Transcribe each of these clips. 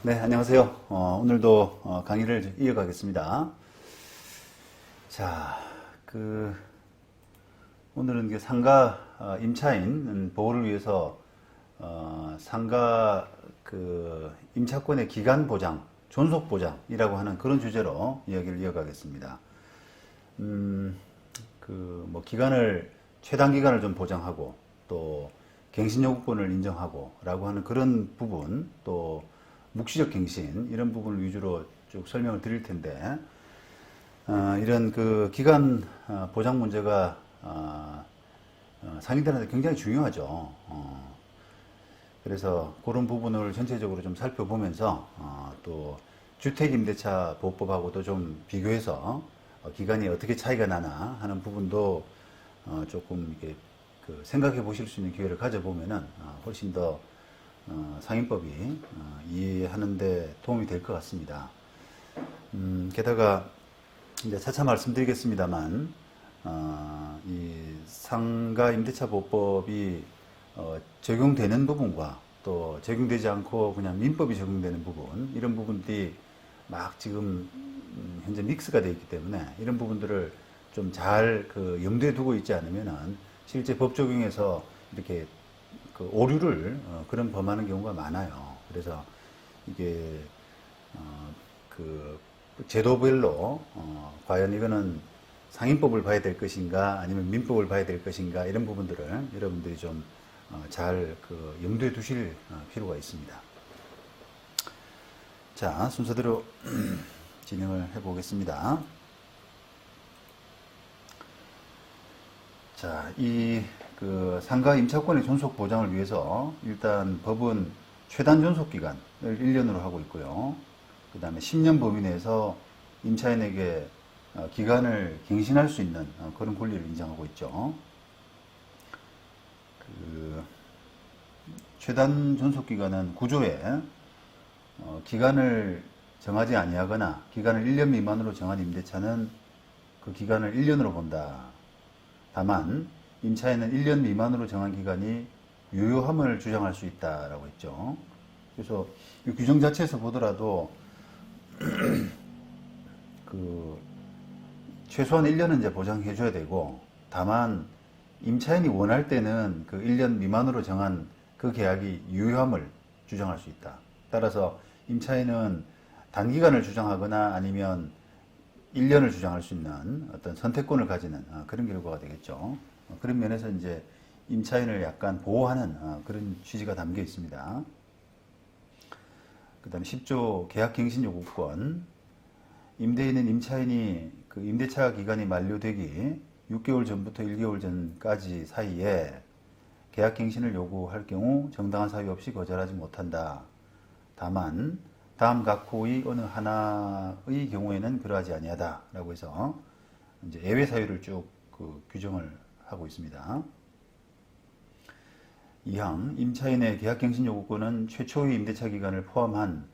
네, 안녕하세요. 오늘도 강의를 이어가겠습니다. 자, 오늘은 상가 임차인 보호를 위해서 상가 임차권의 기간 보장, 존속 보장이라고 하는 그런 주제로 이야기를 이어가겠습니다. 기간을 최단 기간을 좀 보장하고 또 갱신 요구권을 인정하고 라고 하는 그런 부분, 또 묵시적 갱신 이런 부분을 위주로 쭉 설명을 드릴 텐데, 이런 기간 보장 문제가 상인들한테 굉장히 중요하죠. 그래서 그런 부분을 전체적으로 좀 살펴보면서 또 주택임대차 보호법하고도 좀 비교해서 기간이 어떻게 차이가 나나 하는 부분도 조금 이렇게 생각해 보실 수 있는 기회를 가져보면은 훨씬 더 상인법이 이해하는데 도움이 될 것 같습니다. 게다가 이제 차차 말씀드리겠습니다만, 이 상가 임대차 보호법이 적용되는 부분과 또 적용되지 않고 그냥 민법이 적용되는 부분, 이런 부분들이 막 지금 현재 믹스가 되어 있기 때문에 이런 부분들을 좀 잘 염두에 두고 있지 않으면은 실제 법 적용에서 이렇게 오류를 그런 범하는 경우가 많아요. 그래서 이게 제도별로 과연 이거는 상인법을 봐야 될 것인가 아니면 민법을 봐야 될 것인가 이런 부분들을 여러분들이 좀 잘 염두에 두실 필요가 있습니다. 자, 순서대로 진행을 해보겠습니다. 자, 상가 임차권의 존속 보장을 위해서 일단 법은 최단 존속 기간을 1년으로 하고 있고요. 그 다음에 10년 범위 내에서 임차인에게 기간을 갱신할 수 있는 그런 권리를 인정하고 있죠. 최단 존속 기간은 구조에 기간을 정하지 아니하거나 기간을 1년 미만으로 정한 임대차는 그 기간을 1년으로 본다. 다만 임차인은 1년 미만으로 정한 기간이 유효함을 주장할 수 있다라고 했죠. 그래서 이 규정 자체에서 보더라도 최소한 1년은 이제 보장해 줘야 되고, 다만 임차인이 원할 때는 1년 미만으로 정한 그 계약이 유효함을 주장할 수 있다. 따라서 임차인은 단기간을 주장하거나 아니면 1년을 주장할 수 있는 어떤 선택권을 가지는 그런 결과가 되겠죠. 그런 면에서 이제 임차인을 약간 보호하는 그런 취지가 담겨 있습니다. 그 다음에 10조 계약갱신 요구권. 임대인은 임차인이 임대차 기간이 만료되기 6개월 전부터 1개월 전까지 사이에 계약갱신을 요구할 경우 정당한 사유 없이 거절하지 못한다. 다만 다음 각 호의 어느 하나의 경우에는 그러하지 아니하다라고 해서 이제 예외 사유를 쭉 규정을 하고 있습니다. 2항 임차인의 계약갱신 요구권은 최초의 임대차 기간을 포함한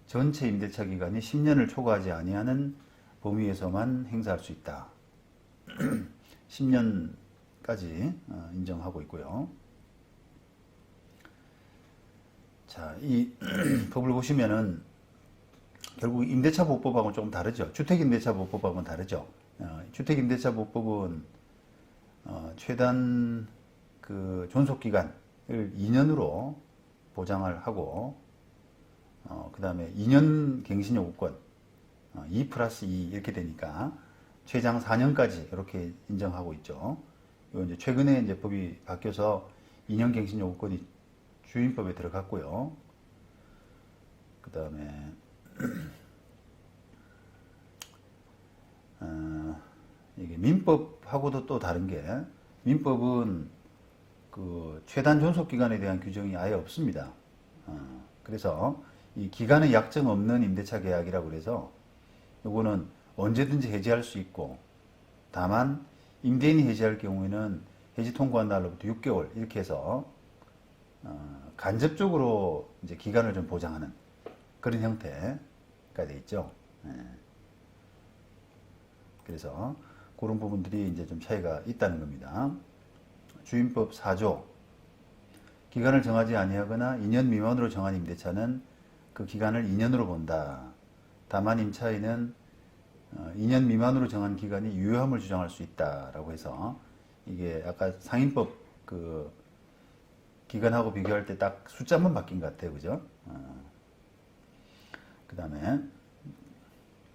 전체 임대차 기간이 10년을 초과하지 아니하는 범위에서만 행사할 수 있다. 10년까지 인정하고 있고요. 자, 이 법을 보시면은 결국 임대차 보호법하고는 조금 다르죠. 주택임대차 보호법하고는 다르죠. 주택임대차 보호법은 최단 존속기간을 2년으로 보장을 하고, 그 다음에 2년 갱신 요구권 2 플러스 2 이렇게 되니까 최장 4년까지 이렇게 인정하고 있죠. 이거 이제 최근에 이제 법이 바뀌어서 2년 갱신 요구권이 주임법에 들어갔고요. 그 다음에 이게 민법하고도 또 다른 게, 민법은 최단 존속 기간에 대한 규정이 아예 없습니다. 그래서 이 기간의 약정 없는 임대차 계약이라고 그래서 이거는 언제든지 해지할 수 있고, 다만 임대인이 해지할 경우에는 해지 통고한 날로부터 6개월 이렇게 해서 간접적으로 이제 기간을 좀 보장하는 그런 형태가 돼 있죠. 그래서 그런 부분들이 이제 좀 차이가 있다는 겁니다. 주임법 4조 기간을 정하지 아니하거나 2년 미만으로 정한 임대차는 그 기간을 2년으로 본다. 다만 임차인은 2년 미만으로 정한 기간이 유효함을 주장할 수 있다라고 해서 이게 아까 상인법 그 기간하고 비교할 때 딱 숫자만 바뀐 것 같아요. 그죠? 그 다음에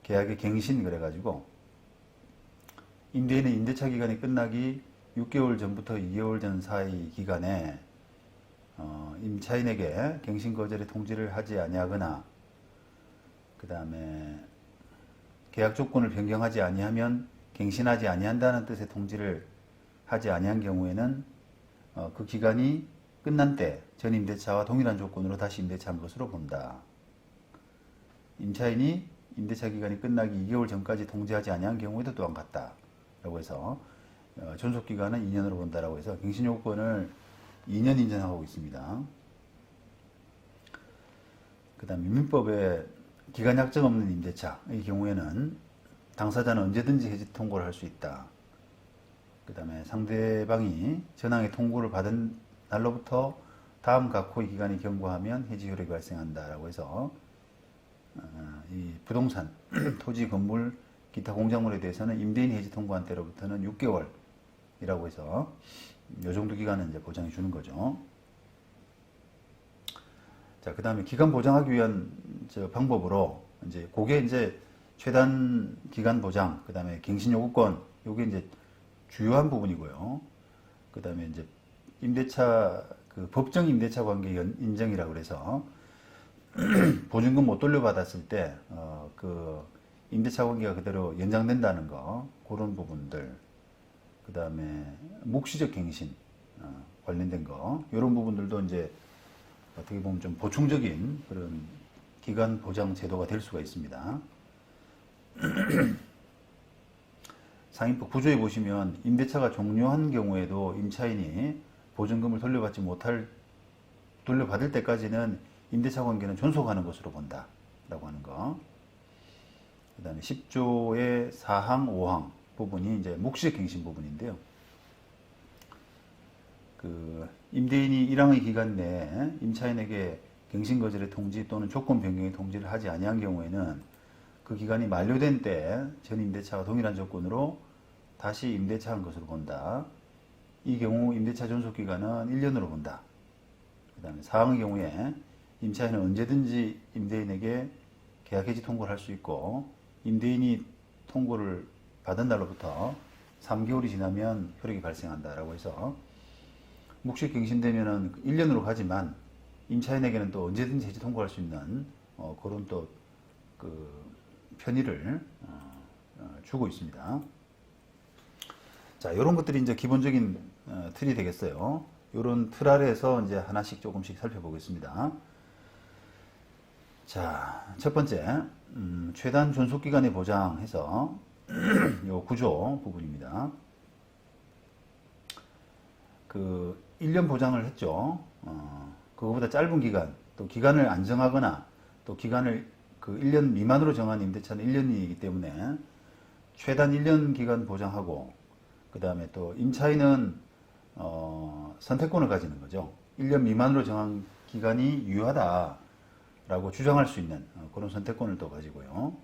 계약의 갱신 그래가지고 임대인의 임대차 기간이 끝나기 6개월 전부터 2개월 전 사이 기간에 임차인에게 갱신 거절의 통지를 하지 아니하거나 그 다음에 계약 조건을 변경하지 아니하면 갱신하지 아니한다는 뜻의 통지를 하지 아니한 경우에는 그 기간이 끝난 때 전 임대차와 동일한 조건으로 다시 임대차한 것으로 본다. 임차인이 임대차 기간이 끝나기 2개월 전까지 통지하지 아니한 경우에도 또한 같다라고 해서 존속 기간은 2년으로 본다라고 해서 갱신 요건을 2년 인정하고 있습니다. 그 다음 민법에 기간 약정 없는 임대차의 경우에는 당사자는 언제든지 해지 통고를 할 수 있다. 그 다음에 상대방이 전항의 통고를 받은 날로부터 다음 각호의 기간이 경과하면 해지 효력이 발생한다라고 해서 이 부동산, 토지, 건물, 기타 공작물에 대해서는 임대인이 해지 통고한 때로부터는 6개월이라고 해서 이 정도 기간은 이제 보장해 주는 거죠. 자, 그 다음에 기간 보장하기 위한 방법으로 이제 그게 이제 최단 기간 보장, 그 다음에 갱신 요구권, 요게 이제 주요한 부분이고요. 그 다음에 이제 임대차, 그 법정 임대차 관계 인정이라고 그래서 보증금 못 돌려받았을 때, 그 임대차 관계가 그대로 연장된다는 거, 그런 부분들. 그 다음에 묵시적 갱신, 관련된 거, 이런 부분들도 이제 어떻게 보면 좀 보충적인 그런 기간 보장 제도가 될 수가 있습니다. 상인법 구조에 보시면 임대차가 종료한 경우에도 임차인이 보증금을 돌려받을 때까지는 임대차 관계는 존속하는 것으로 본다 라고 하는 거. 그 다음에 10조의 4항 5항 부분이 이제 묵시적 갱신 부분인데요. 그 임대인이 1항의 기간 내에 임차인에게 갱신 거절의 통지 또는 조건 변경의 통지를 하지 아니한 경우에는 그 기간이 만료된 때 전 임대차와 동일한 조건으로 다시 임대차한 것으로 본다. 이 경우 임대차 존속 기간은 1년으로 본다. 그 다음에 4항의 경우에 임차인은 언제든지 임대인에게 계약 해지 통고를 할 수 있고 임대인이 통고를 받은 날로부터 3개월이 지나면 효력이 발생한다라고 해서 묵시 갱신되면은 1년으로 가지만 임차인에게는 또 언제든지 해지 통고할 수 있는 그런 또 그 편의를 주고 있습니다. 자, 이런 것들이 이제 기본적인 틀이 되겠어요. 이런 틀 아래에서 이제 하나씩 조금씩 살펴보겠습니다. 자, 첫 번째, 최단 존속 기간의 보장해서 요 구조 부분입니다. 그 1년 보장을 했죠. 그거보다 짧은 기간, 또 기간을 안 정하거나 또 기간을 그 1년 미만으로 정한 임대차는 1년이기 때문에 최단 1년 기간 보장하고 그 다음에 또 임차인은 선택권을 가지는 거죠. 1년 미만으로 정한 기간이 유효하다라고 주장할 수 있는 그런 선택권을 또 가지고요.